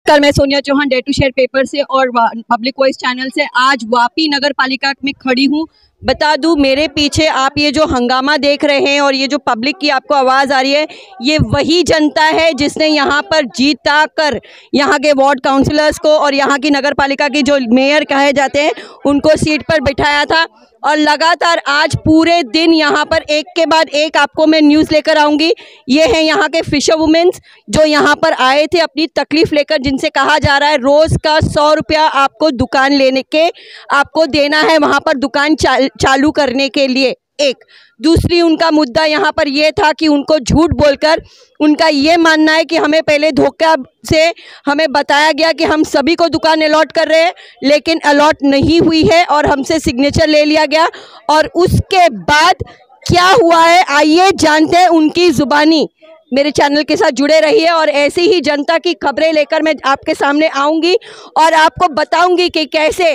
नमस्कार, मैं Sonia Chauhan day to share paper से और पब्लिक वॉइस चैनल से आज वापी नगर पालिका में खड़ी हूँ। बता दूं, मेरे पीछे आप ये जो हंगामा देख रहे हैं और ये जो पब्लिक की आपको आवाज़ आ रही है, ये वही जनता है जिसने यहाँ पर जीता कर यहाँ के वार्ड काउंसिलर्स को और यहाँ की नगर पालिका की जो मेयर कहे जाते हैं उनको सीट पर बिठाया था। और लगातार आज पूरे दिन यहाँ पर एक के बाद एक आपको मैं न्यूज़ लेकर आऊँगी। ये हैं यहाँ के फिशर वुमेन्स जो यहाँ पर आए थे अपनी तकलीफ़ लेकर, जिनसे कहा जा रहा है रोज़ का 100 रुपया आपको दुकान लेने के आपको देना है वहाँ पर दुकान चालू करने के लिए। एक दूसरी उनका मुद्दा यहाँ पर यह था कि उनको झूठ बोलकर उनका ये मानना है कि हमें पहले धोखा से हमें बताया गया कि हम सभी को दुकान अलॉट कर रहे हैं, लेकिन अलॉट नहीं हुई है और हमसे सिग्नेचर ले लिया गया। और उसके बाद क्या हुआ है आइए जानते हैं उनकी ज़ुबानी। मेरे चैनल के साथ जुड़े रहिए और ऐसी ही जनता की खबरें लेकर मैं आपके सामने आऊँगी और आपको बताऊँगी कि कैसे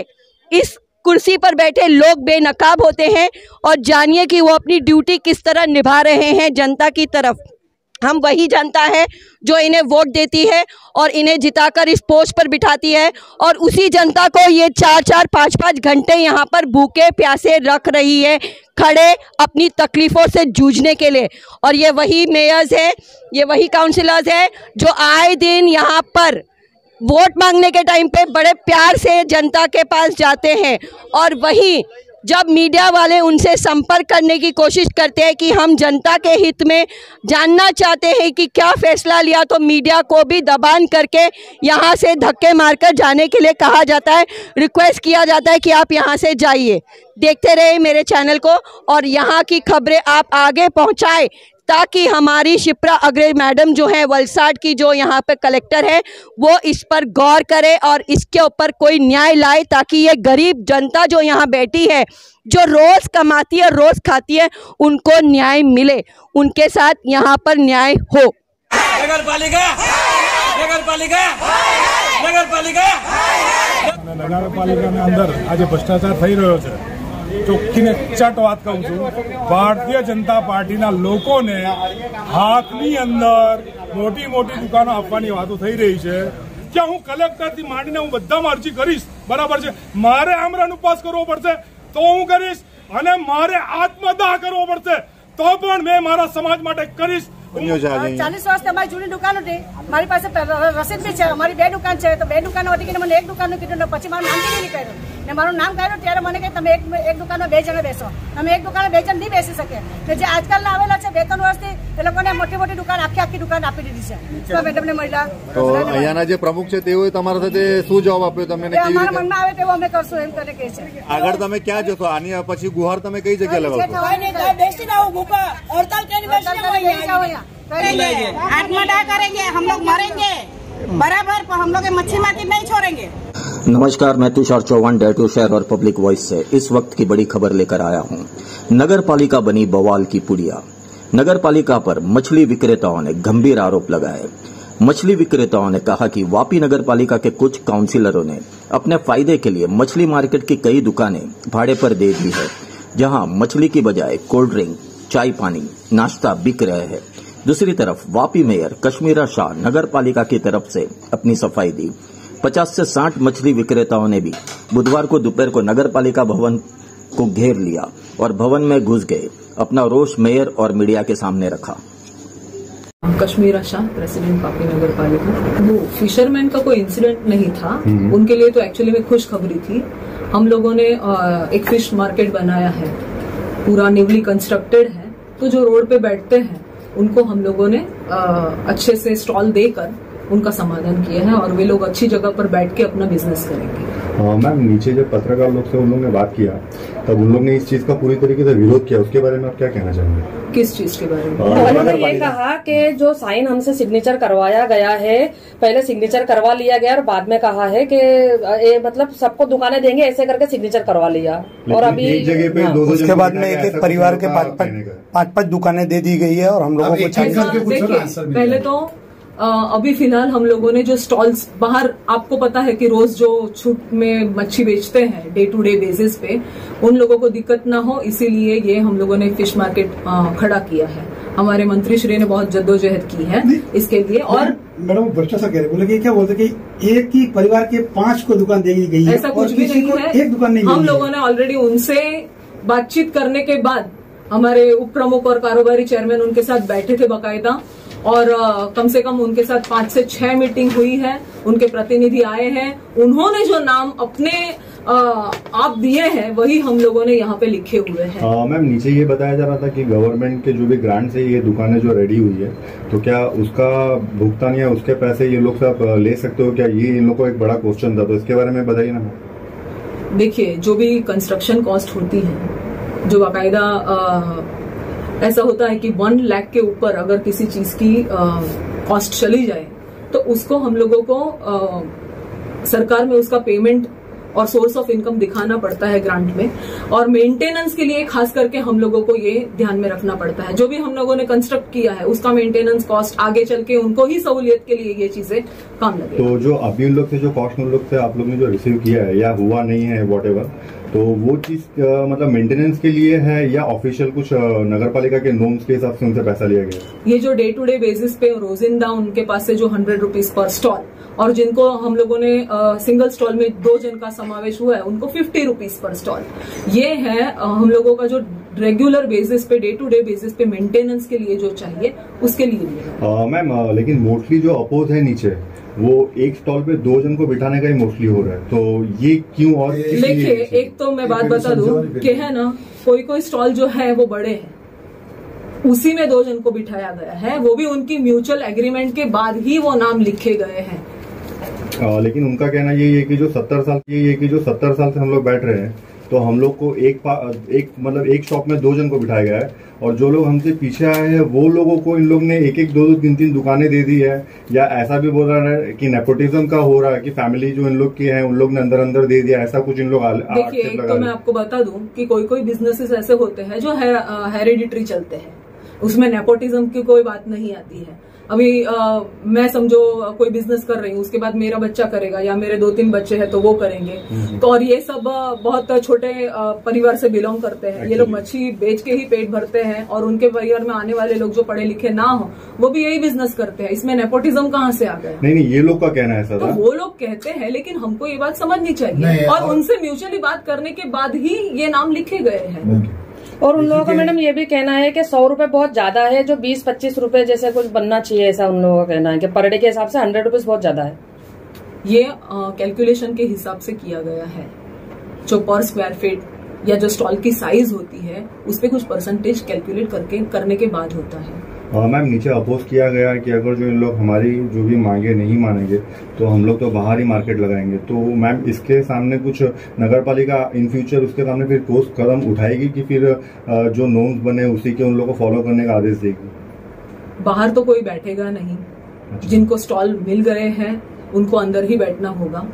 इस कुर्सी पर बैठे लोग बेनकाब होते हैं और जानिए कि वो अपनी ड्यूटी किस तरह निभा रहे हैं जनता की तरफ। हम वही जनता है जो इन्हें वोट देती है और इन्हें जिताकर इस पोस्ट पर बिठाती है और उसी जनता को ये 4-4, 5-5 घंटे यहाँ पर भूखे प्यासे रख रही है खड़े अपनी तकलीफ़ों से जूझने के लिए। और ये वही मेयर्स हैं, ये वही काउंसिलर्स हैं जो आए दिन यहाँ पर वोट मांगने के टाइम पे बड़े प्यार से जनता के पास जाते हैं और वही जब मीडिया वाले उनसे संपर्क करने की कोशिश करते हैं कि हम जनता के हित में जानना चाहते हैं कि क्या फैसला लिया, तो मीडिया को भी दबान करके यहाँ से धक्के मारकर जाने के लिए कहा जाता है, रिक्वेस्ट किया जाता है कि आप यहाँ से जाइए। देखते रहे मेरे चैनल को और यहाँ की खबरें आप आगे पहुँचाएँ ताकि हमारी शिप्रा अग्रे मैडम जो है वलसाड की, जो यहाँ पे कलेक्टर है, वो इस पर गौर करे और इसके ऊपर कोई न्याय लाए ताकि ये गरीब जनता जो यहाँ बैठी है, जो रोज़ कमाती है रोज़ खाती है, उनको न्याय मिले, उनके साथ यहाँ पर न्याय हो। नगर पालिका में अंदर आज भ्रष्टाचार थई रह्यो छे। ચોખ્ખીને ચાટ વાત કહું છું, ભારતીય જનતા પાર્ટીના લોકોને હાથની અંદર મોટી મોટી દુકાનો આપવાની વાતો થઈ રહી છે। કે હું કલેક્ટરથી માંડીને હું બધામાં અરજી કરીશ, બરાબર છે, મારે આમરણ ઉપવાસ કરવો પડશે તો હું કરીશ અને મારે આત્મદાહ કરવો પડશે તો પણ મેં મારા સમાજ માટે કરીશ। 40 વર્ષથી અમારી જૂની દુકાન હતી, મારી પાસે રસીદ બી છે, અમારી 2 દુકાન છે, તો 2 દુકાનો હતી કે મને 1 દુકાનનું કીધું ને પછી મારું નામ બી નહીં કાઢ્યું ને મારું નામ કાઢ્યું ત્યારે મને કહે તમે એક દુકાનમાં 2 જણા બેસો, અમે એક દુકાને 2 જણ નહીં બેસી શકે। કે જે આજકાલના આવેલા છે 2-3 વર્ષથી એ લોકોને મોટી મોટી દુકાન આખી દુકાન આપી દીધી છે। તો મેડમને મળ્યા તો અહીંયાના જે પ્રમુખ છે તેઓએ તમારા સાથે શું જવાબ આપ્યો તમને? અમારા મનમાં આવે તેવું અમે કરશું એમ કરીને કહે છે। આગળ તમે ક્યાં જશો? આની પછી ગુહાર તમે કઈ જગ્યાએ લગાવશો? બેસી રહો ભૂખા હડતાલ કરીને બેસી રહો, आत्मदाह करेंगे, हम लोग मरेंगे बराबर, पर हम लोग मच्छी मार्केट नहीं छोड़ेंगे। नमस्कार, मैं Tushar Chauhan day to share और पब्लिक वॉइस से इस वक्त की बड़ी खबर लेकर आया हूं। नगर पालिका बनी बवाल की पुड़िया। नगर पालिका पर मछली विक्रेताओं ने गंभीर आरोप लगाए। मछली विक्रेताओं ने कहा कि वापी नगर पालिका के कुछ काउंसिलरों ने अपने फायदे के लिए मछली मार्केट की कई दुकानें भाड़े पर दे दी है, जहां मछली की बजाय कोल्ड ड्रिंक, चाय पानी, नाश्ता बिक रहे हैं। दूसरी तरफ वापी मेयर कश्मीरा शाह नगर पालिका की तरफ से अपनी सफाई दी। 50 से 60 मछली विक्रेताओं ने भी बुधवार को दोपहर को नगर पालिका भवन को घेर लिया और भवन में घुस गए, अपना रोष मेयर और मीडिया के सामने रखा। कश्मीरा शाह, प्रेसिडेंट वापी नगर पालिका। वो फिशरमैन का कोई इंसिडेंट नहीं था, उनके लिए तो एक्चुअली में खुशखबरी थी। हम लोगों ने एक फिश मार्केट बनाया है, पूरा न्यूली कंस्ट्रक्टेड है, तो जो रोड पे बैठते हैं उनको हम लोगों ने अच्छे से स्टॉल देकर उनका समाधान किया है और वे लोग अच्छी जगह पर बैठ के अपना बिजनेस करेंगे। मैम, नीचे जब पत्रकार लोग से उन लोगों ने बात किया तब उन लोग ने इस चीज का पूरी तरीके से विरोध किया, उसके बारे में आप क्या कहना चाहेंगे? किस चीज के बारे में? उन्होंने ये कहा कि जो साइन हमसे सिग्नेचर करवाया गया है, पहले सिग्नेचर करवा लिया गया और बाद में कहा है कि मतलब सबको दुकानें देंगे, ऐसे करके सिग्नेचर करवा लिया और अभी एक जगह पे उसके बाद में एक परिवार के 5-5 दुकानें दे दी गई है और हम लोगों को पहले तो अभी फिलहाल हम लोगों ने जो स्टॉल्स बाहर, आपको पता है कि रोज जो छूट में मच्छी बेचते हैं डे टू डे बेसिस पे, उन लोगों को दिक्कत ना हो इसीलिए ये हम लोगों ने फिश मार्केट खड़ा किया है। हमारे मंत्री श्री ने बहुत जद्दोजहद की है इसके लिए और मैडम भ्रष्टाचार कह रहे बोले कि क्या बोलते कि एक ही परिवार के 5 को दुकान दी गई है, ऐसा कुछ भी नहीं है। एक दुकान नहीं, हम लोगों ने ऑलरेडी उनसे बातचीत करने के बाद हमारे उप प्रमुख और कारोबारी चेयरमैन उनके साथ बैठे थे बाकायदा, और कम से कम उनके साथ 5 से 6 मीटिंग हुई है। उनके प्रतिनिधि आए हैं, उन्होंने जो नाम अपने आप दिए हैं वही हम लोगों ने यहाँ पे लिखे हुए हैं। मैम नीचे ये बताया जा रहा था कि गवर्नमेंट के जो भी ग्रांट है ये दुकानें जो रेडी हुई है, तो क्या उसका भुगतान या उसके पैसे ये लोग सब ले सकते हो क्या? ये इन लोग को एक बड़ा क्वेश्चन था, तो इसके बारे में बताइए ना। देखिए, जो भी कंस्ट्रक्शन कॉस्ट होती है, जो बाकायदा ऐसा होता है कि 1 लाख के ऊपर अगर किसी चीज की कॉस्ट चली जाए तो उसको हम लोगों को सरकार में उसका पेमेंट और सोर्स ऑफ इनकम दिखाना पड़ता है ग्रांट में, और मेंटेनेंस के लिए खास करके हम लोगों को ये ध्यान में रखना पड़ता है। जो भी हम लोगों ने कंस्ट्रक्ट किया है उसका मेंटेनेंस कॉस्ट आगे चल के उनको ही सहूलियत के लिए ये चीजें काम लगे। तो जो अभी उन लोग से जो कॉस्ट उन लोग से आप लोग ने जो रिसीव किया है या हुआ नहीं है व्हाटएवर, तो वो चीज मतलब मेंटेनेंस के लिए है या ऑफिशियल कुछ नगर पालिका के नॉर्म्स के हिसाब से उनसे पैसा लिया गया? ये जो डे टू डे बेसिस पे रोजिंदा उनके पास से जो 100 रुपीज पर स्टॉल, और जिनको हम लोगों ने सिंगल स्टॉल में 2 जन का समावेश हुआ है उनको 50 रुपीज पर स्टॉल, ये है हम लोगों का जो रेगुलर बेसिस पे डे टू डे बेसिस पे मेंटेनेंस के लिए जो चाहिए उसके लिए। मैम लेकिन मोस्टली जो अपोज है नीचे वो एक स्टॉल पे 2 जन को बिठाने का ही मोस्टली हो रहा है, तो ये क्यों? और देखिए, एक तो मैं बात बता दूं कि है ना, कोई स्टॉल जो है वो बड़े हैं, उसी में 2 जन को बिठाया गया है, वो भी उनकी म्यूचुअल एग्रीमेंट के बाद ही वो नाम लिखे गए हैं। लेकिन उनका कहना यही है कि जो 70 साल से हम लोग बैठ रहे हैं, तो हम लोग को एक शॉप में 2 जन को बिठाया गया है, और जो लोग हमसे पीछे आए हैं वो लोगों को इन लोग ने 1-1, 2-2, 3-3 दुकानें दे दी है, या ऐसा भी बोल रहा है कि नेपोटिज्म का हो रहा है कि फैमिली जो इन लोग की है उन लोग ने अंदर दे दिया, ऐसा कुछ इन लोग देखिए, एक तो मैं आपको बता दूं कि कोई बिजनेसेस ऐसे होते हैं जो हेरिडिटरी चलते हैं, उसमें नेपोटिज्म की कोई बात नहीं आती है। अभी मैं समझो कोई बिजनेस कर रही हूँ, उसके बाद मेरा बच्चा करेगा या मेरे 2-3 बच्चे हैं तो वो करेंगे, तो और ये सब बहुत छोटे परिवार से बिलोंग करते हैं, ये लोग मच्छी बेच के ही पेट भरते हैं, और उनके परिवार में आने वाले लोग जो पढ़े लिखे ना हो वो भी यही बिजनेस करते हैं, इसमें नेपोटिज्म कहाँ से आ गया? नहीं, ये लोग का कहना है सर। तो वो लोग कहते हैं, लेकिन हमको ये बात समझनी चाहिए, और उनसे म्यूचुअली बात करने के बाद ही ये नाम लिखे गए हैं। और उन लोगों का मैडम ये भी कहना है कि 100 रुपए बहुत ज्यादा है, जो 20-25 रुपए जैसे कुछ बनना चाहिए, ऐसा उन लोगों का कहना है कि पर डे के हिसाब से 100 रुपीज बहुत ज्यादा है। ये कैलकुलेशन के हिसाब से किया गया है, जो पर स्क्वायर फीट या जो स्टॉल की साइज होती है उस पर कुछ परसेंटेज कैलकुलेट करने के बाद होता है। मैम नीचे अपोज किया गया कि अगर जो इन लोग हमारी जो भी मांगे नहीं मानेंगे तो हम लोग तो बाहर ही मार्केट लगाएंगे, तो मैम इसके सामने कुछ नगर पालिका इन फ्यूचर उसके सामने फिर ठोस कदम उठाएगी कि फिर जो नॉर्म्स बने उसी के उन लोग को फॉलो करने का आदेश देगी? बाहर तो कोई बैठेगा नहीं, जिनको स्टॉल मिल गए हैं उनको अंदर ही बैठना होगा,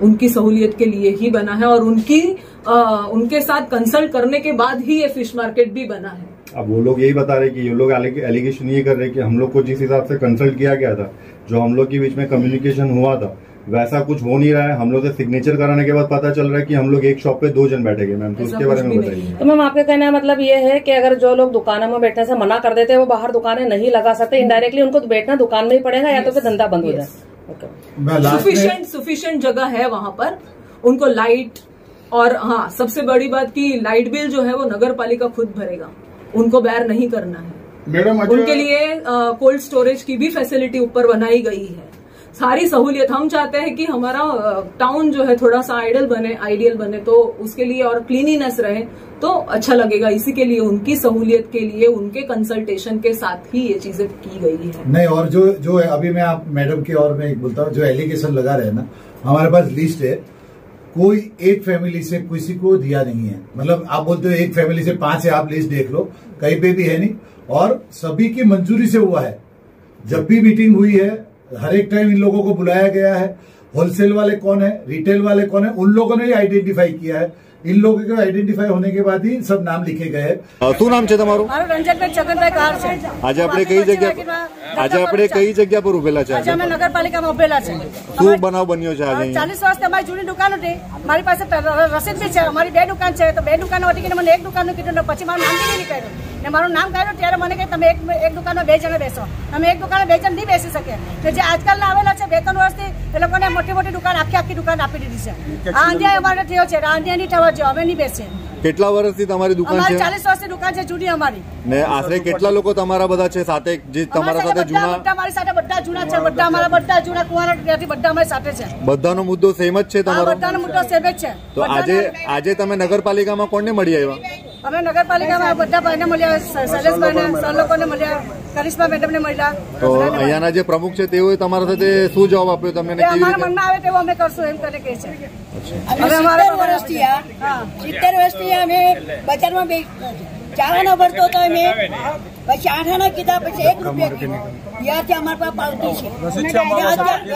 उनकी सहूलियत के लिए ही बना है, और उनके साथ कंसल्ट करने के बाद ही ये फिश मार्केट भी बना है। अब वो लोग यही बता रहे कि ये लोग एलिगेशन ये कर रहे कि हम लोग को जिस हिसाब से कंसल्ट किया गया था, जो हम लोग के बीच में कम्युनिकेशन हुआ था, वैसा कुछ हो नहीं रहा है। हम लोग से सिग्नेचर कराने के बाद पता चल रहा है कि हम लोग एक शॉप पे 2 जन बैठेंगे। मैम तो उसके बारे में बताइए। तो मैम आपका कहना है मतलब ये है कि अगर जो लोग दुकानों में बैठने से मना कर देते हैं वो बाहर दुकानें नहीं लगा सकते, इनडायरेक्टली उनको तो बैठना दुकान में ही पड़ेगा, या तो फिर धंधा बंद हो जाए। सफिशिएंट जगह है वहां पर, उनको लाइट, और हाँ सबसे बड़ी बात की लाइट बिल जो है वो नगर पालिका खुद भरेगा, उनको बेयर नहीं करना है मैडम। उनके लिए कोल्ड स्टोरेज की भी फैसिलिटी ऊपर बनाई गई है, सारी सहूलियत। हम चाहते हैं कि हमारा टाउन जो है थोड़ा सा आइडियल बने, तो उसके लिए और क्लीनिनेस रहे तो अच्छा लगेगा। इसी के लिए उनकी सहूलियत के लिए उनके कंसल्टेशन के साथ ही ये चीजें की गई है। नहीं, और जो है अभी मैं आप मैडम की और मैं बोलता हूँ, जो एलिगेशन लगा रहे हैं ना, हमारे पास लिस्ट है, कोई एक फैमिली से किसी को दिया नहीं है। मतलब आप बोलते हो एक फैमिली से 5 है, आप लिस्ट देख लो, कहीं पे भी है नहीं, और सभी की मंजूरी से हुआ है। जब भी मीटिंग हुई है हर एक टाइम इन लोगों को बुलाया गया है। होलसेल वाले कौन है, रिटेल वाले कौन है, उन लोगों ने ही आइडेंटिफाई किया है। इन लोगों के आइडेंटिफाई होने के बाद ही सब नाम लिखे गए हैं। શું નામ છે તમારું? મારું રંજનભાઈ છગનભાઈ કાર છે। આજે આપણે કઈ જગ્યા પર ઉભેલા છે? આજે અમે નગરપાલિકામાં ઉભેલા છે। શું બનાવ બન્યો છે આજે? 40 વર્ષથી અમારી જૂની દુકાન હતી, મારી પાસે રસીદ બી છે, અમારી 2 દુકાન છે, તો 2 દુકાનો હતી કે મને 1 દુકાનનું કીધું ને પછી મારું નામ બી નહીં નીકળ્યું ને મારું નામ કાઢ્યું ત્યારે મને કે તમે એક દુકાનમાં 2 જણા બેસો. અમે એક દુકાનમાં 2 જણ નહીં બેસી શકે. જે આજકાલના આવેલા છે 2-3 વર્ષથી એ લોકોને મોટી દુકાન આખી દુકાન આપી દીધી છે. આ અન્યાય અમારે થયો છે. આ અન્યાય નહીં થવો જોઈએ. અમે નહીં બેસીએ. કેટલા વર્ષથી તમારી દુકાન છે? 40 વર્ષની દુકાન છે જૂની અમારી. ને આશરે કેટલા લોકો તમારા બધા છે સાથે જે તમારા સાથે જૂના? બધા મારી સાથે બધા જૂના છે. બધા અમારા બધા જૂના કુંવારાથી બધા અમારી સાથે છે. બધાનો મુદ્દો સેમ જ છે તમારો? બધાનો મુદ્દો સેમ જ છે. તો આજે તમે નગરપાલિકામાં કોણને મળી આવ્યા? અમે નગરપાલિકામાં બધા ભાઈને મળ્યા, શૈલેષભાઈને, સર લોકોને મળ્યા, કરિશ્મા મેડમને મળ્યા. તો અહીંયાના જે પ્રમુખ છે તેઓએ તમારા સાથે શું જવાબ આપ્યો તમને? અમારા મનમાં આવે તેવું અમે કરશું એમ કરીને કહે છે. અમે 70 વર્ષથી અમે બજારમાં ચાવાનો ભરતો હતો. અમે પછી 8 આના કીધા, પછી 1 રૂપિયા કીધું. ત્યારથી અમારા પાસે પાવતી છે,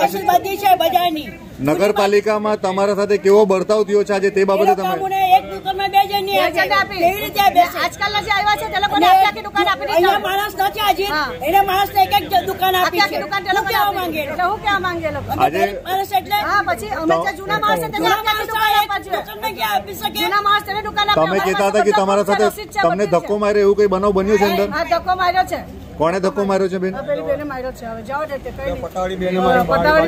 રસીદ બધી છે બજારની. નગરપાલિકામાં તમારા સાથે કેવો બર્તાવ થયો છે આજે તે બાબતે તમે? એક દુકાનમાં 2 જણ કેવી રીતે આજકાલના જે આવ્યા છે તે લોકોને આખી દુકાન આપી દીધી. અહીંયા માણસ નથી આજે, એને માણસ ને એક દુકાન આપી છે. દુકાન તે લોકો કેવા માંગે લોકો આજે માણસ એટલે હા, પછી અમે જે જૂના માણસ તેને આખી દુકાન આપવા જોઈએ. દુકાનને ક્યાં આપી શકે? જૂના માણસ તેને દુકાન આપે. તમે કહેતા હતા કે તમારા સાથે તમને ધક્કો માર્યો, એવું કઈ બનાવ બન્યો છે અંદર? હા, ધક્કો માર્યો છે. કોણે ધક્કો માર્યો છે બેન? પેલી બેને માર્યો છે. હવે જાઓ દે તે કઈ પટાવાળી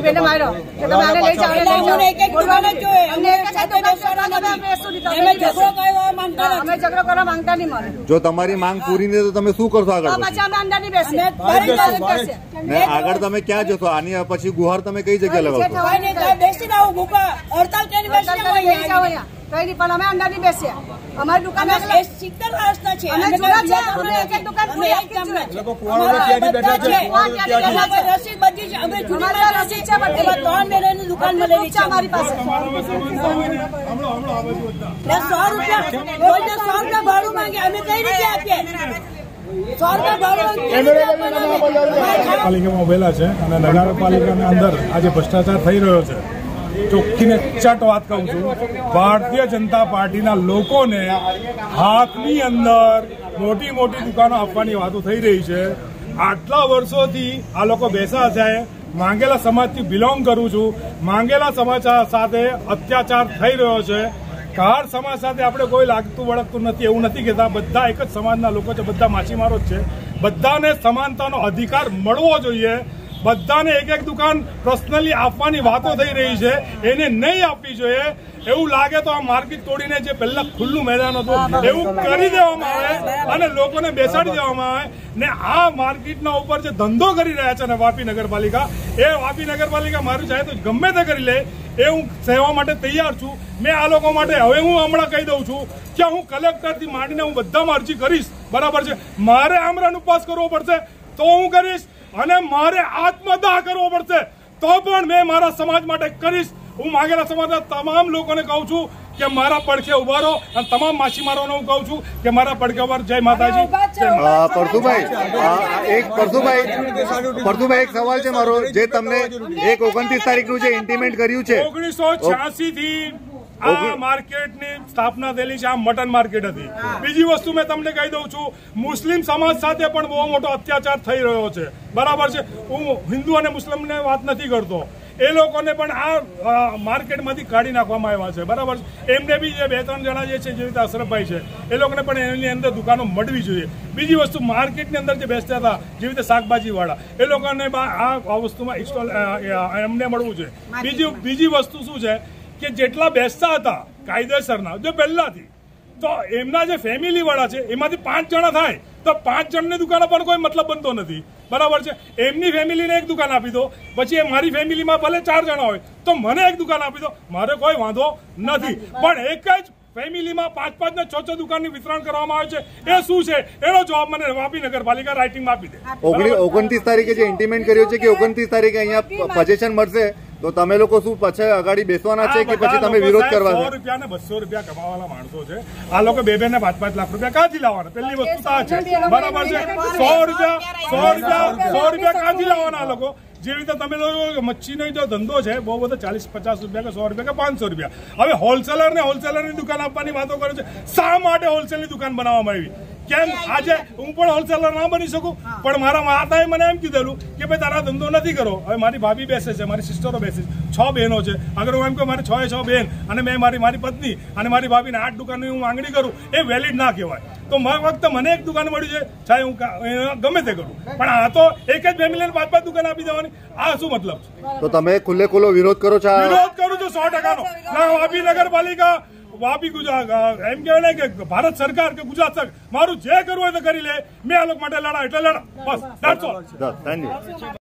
બેને માર્યો કે તમે આને લઈ જાઓ. અમને એક દુકાન જ જોઈએ. અમને સાથે બેસવાના નથી. અમે ઝઘડો કરવા માંગતા નથી. અમે ઝઘડો કરવા માંગતા નહીં. મારે જો તમારી માંગ પૂરી નહીં તો તમે શું કરશો આગળ? પછી અમે અંદર નહીં બેસીએ. ને આગળ તમે ક્યાં જશો? આની પછી ગુહાર તમે કઈ જગ્યાએ લગાવશો? બેસી રહું ભૂખા હડતાલ કરીને બેસી જાઓ. કઈ નહીં, પણ અમે અંદર નહીં બેસીએ. અમારી દુકાન 70 વર્ષના છે. અમે જૂના છે. અમે એક દુકાન પૂરી આપી છે. રસીદ બધી છે. અમે જૂના રસીદ છે. 3 મહિનાની દુકાન મળેલી છે અમારી પાસે. 100 રૂપિયા ભાડું માંગે. અમે કઈ રીતે આપીએ? 100 રૂપિયા ભાડું પાલિકામાં ઉભેલા છે અને નગરપાલિકાની અંદર આજે ભ્રષ્ટાચાર થઈ રહ્યો છે. ચોખ્ખીને ચટ વાત કહું છું, ભારતીય જનતા પાર્ટીના લોકોને હાથની અંદર મોટી દુકાનો આપવાની વાતો થઈ રહી છે. આટલા વર્ષોથી આ લોકો બેસા છે. માંગેલા સમાજથી બિલોંગ કરું છું. માંગેલા સમાજ સાથે અત્યાચાર થઈ રહ્યો છે. કાર સમાજ સાથે આપણે કોઈ લાગતું વળગતું નથી એવું નથી કહેતા. બધા એક જ સમાજના લોકો છે. બધા માછીમારો જ છે. બધાને સમાનતાનો અધિકાર મળવો જોઈએ. બધાને એક દુકાન પર્સનલી આપવાની વાતો થઈ રહી છે, એને નહીં આપવી જોઈએ. એવું લાગે તો આ માર્કેટ તોડીને જે પહેલા ખુલ્લું મેદાન હતું એવું કરી દેવામાં આવે અને લોકોને બેસાડી દેવામાં આવે. ને આ માર્કેટના ઉપર જે ધંધો કરી રહ્યા છે ને વાપી નગરપાલિકા, એ વાપી નગરપાલિકા મારું ચાહે તો ગમે તે કરી લે, એ હું સહેવા માટે તૈયાર છું. મેં આ લોકો માટે હવે હું હમણાં કહી દઉં છું કે હું કલેક્ટરથી માંડીને હું બધામાં અરજી કરીશ. બરાબર છે? મારે આમરણ ઉપવાસ કરવો પડશે તો હું કરીશ, અને મારે આત્મદાહ કરવો પડશે તો પણ મેં મારા સમાજ માટે કરીશ. હું માંગેલા સમાજના તમામ લોકોને કહું છું કે મારા પડખે ઉભા રહો, અને તમામ માછીમારોને હું કહું છું કે મારા પડખે ઉભા. જય માતાજી. પરશુભાઈ, એક સવાલ છે મારો, જે તમને 29 તારીખનું જે ઇન્ટિમેટ કર્યું છે 1986 થી આ માર્કેટની સ્થાપના થયેલી છે. આ મટન માર્કેટ હતી. બીજી વસ્તુ મેં તમને કહી દઉં છું, મુસ્લિમ સમાજ સાથે પણ બહુ મોટો અત્યાચાર થઈ રહ્યો છે. બરાબર છે? હું હિન્દુ અને મુસ્લિમને વાત નથી કરતો. એ લોકોને પણ આ માર્કેટમાંથી કાઢી નાખવામાં આવ્યા છે. બરાબર છે? એમને બી જે 2-3 જણા જે છે, જેવી રીતે અશરફભાઈ છે, એ લોકોને પણ એની અંદર દુકાનો મળવી જોઈએ. બીજી વસ્તુ, માર્કેટની અંદર જે બેસતા હતા જેવી રીતે શાકભાજીવાળા, એ લોકોને આ વસ્તુમાં સ્ટોલ એમને મળવું જોઈએ. બીજી વસ્તુ શું છે કે જેટલા બેસતા હતા કાયદેસરના જો પહેલાથી, તો એમના જે ફેમિલી વાળા છે એમાંથી 5 જણા થાય તો 5 જણની દુકાનો પણ કોઈ મતલબ બનતો નથી. બરાબર છે? એમની ફેમિલીને એક દુકાન આપી દો, પછી એ મારી ફેમિલીમાં ભલે 4 જણા હોય તો મને એક દુકાન આપી દો, મારે કોઈ વાંધો નથી. પણ એક જ ફેમિલીમાં 5-5 ને 6 દુકાનનું વિતરણ કરવામાં આવે છે, એ શું છે એનો જવાબ મને વાપી નગરપાલિકા રાઇટિંગમાં આપી દે. 29 તારીખે જે ઇન્ટિમેટ કર્યું છે કે 29 તારીખે અહીંયા પોઝિશન મળશે, તો તમે લોકો શું પછી અગાડી બેસવાના છે કે પછી તમે વિરોધ કરવા? 100 રૂપિયા ને 200 રૂપિયા કમાવાના માણસો છે આ લોકો. 2-2 ને 5-5 લાખ રૂપિયા ક્યાંથી લાવવાના? પહેલી વસ્તુ આ છે. બરાબર છે? 100 રૂપિયા ક્યાંથી લાવવાના આ લોકો? જે રીતે તમે લોકો મચ્છીનો જો ધંધો છે બહુ બધો 40-50 રૂપિયા કે 100 રૂપિયા કે 500 રૂપિયા. હવે હોલસેલરની દુકાન આપવાની વાતો કરે છે. શા માટે હોલસેલની દુકાન બનાવવામાં આવી? કેમ આજે હું પણ હોલસેલર ના બની શકું? પણ મારા માતાએ મને એમ કીધેલું કે ભાઈ તારા ધંધો નથી કરો. હવે મારી ભાભી બેસે છે, મારી સિસ્ટરો બેસે છે, 6 બહેનો છે. અગર હું એમ કહું મારી 6 બેન અને મેં મારી પત્ની અને મારી ભાભીને 8 દુકાનની હું માંગણી કરું, એ વેલિડ ના કહેવાય. તો ફક્ત મને એક દુકાન મળી છે, ચાહે હું ગમે તે કરું, પણ આ તો એક જ ફેમિલીને 5-5 દુકાન આપી દેવાની, આ શું મતલબ છે? તો તમે ખુલ્લે ખુલ્લો વિરોધ કરો છો? વિરોધ કરું છું 100%નો. વાપી નગરપાલિકા, વાપી ગુજરાત, એમ કહેવાય ને કે ભારત સરકાર કે ગુજરાત સરકાર મારું જે કરવું હોય તો કરી લે. મેં આ લોકો માટે લડા એટલે લડા, બસ. ધન્યવાદ.